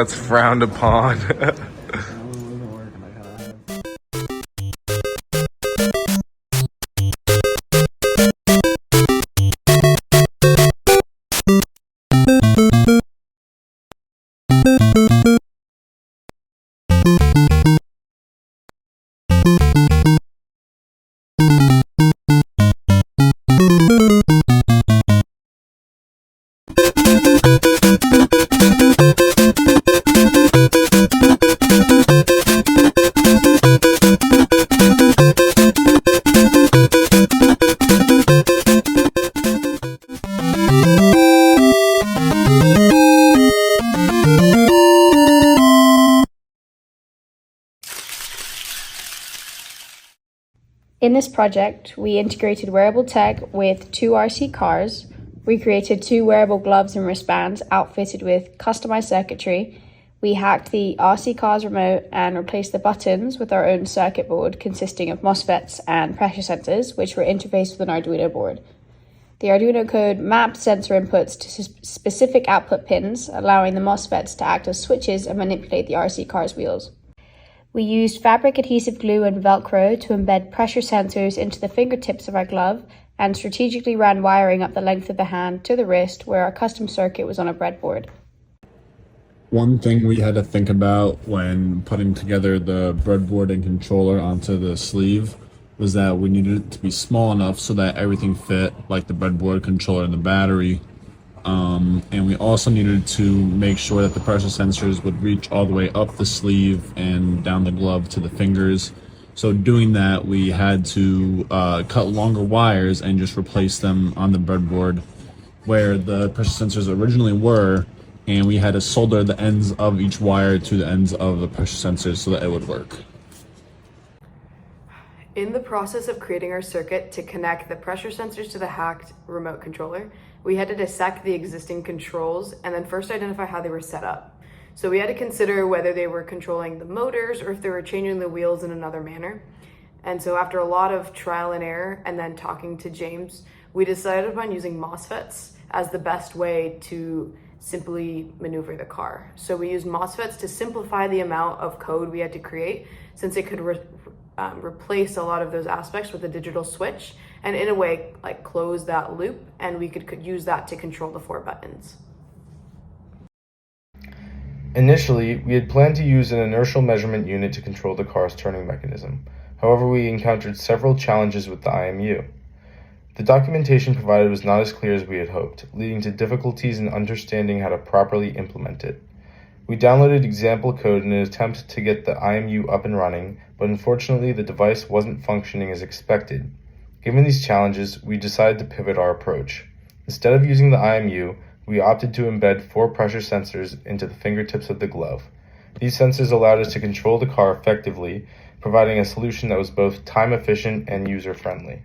that's frowned upon. In this project, we integrated wearable tech with 2 RC cars. We created 2 wearable gloves and wristbands outfitted with customized circuitry. We hacked the RC car's remote and replaced the buttons with our own circuit board consisting of MOSFETs and pressure sensors, which were interfaced with an Arduino board. The Arduino code mapped sensor inputs to specific output pins, allowing the MOSFETs to act as switches and manipulate the RC car's wheels. We used fabric adhesive glue and velcro to embed pressure sensors into the fingertips of our glove and strategically ran wiring up the length of the hand to the wrist where our custom circuit was on a breadboard. One thing we had to think about when putting together the breadboard and controller onto the sleeve was that we needed it to be small enough so that everything fit, like the breadboard, controller, and the battery. And we also needed to make sure that the pressure sensors would reach all the way up the sleeve and down the glove to the fingers. So doing that, we had to cut longer wires and just replace them on the breadboard where the pressure sensors originally were, and we had to solder the ends of each wire to the ends of the pressure sensors so that it would work. In the process of creating our circuit to connect the pressure sensors to the hacked remote controller, we had to dissect the existing controls and then first identify how they were set up. So we had to consider whether they were controlling the motors or if they were changing the wheels in another manner. And so after a lot of trial and error and then talking to James, we decided upon using MOSFETs as the best way to simply maneuver the car. So we used MOSFETs to simplify the amount of code we had to create, since it could replace a lot of those aspects with a digital switch and in a way like close that loop, and we could use that to control the 4 buttons. Initially, we had planned to use an inertial measurement unit to control the car's turning mechanism. However, we encountered several challenges with the IMU. The documentation provided was not as clear as we had hoped, leading to difficulties in understanding how to properly implement it. We downloaded example code in an attempt to get the IMU up and running, but unfortunately the device wasn't functioning as expected. Given these challenges, we decided to pivot our approach. Instead of using the IMU, we opted to embed 4 pressure sensors into the fingertips of the glove. These sensors allowed us to control the car effectively, providing a solution that was both time efficient and user friendly.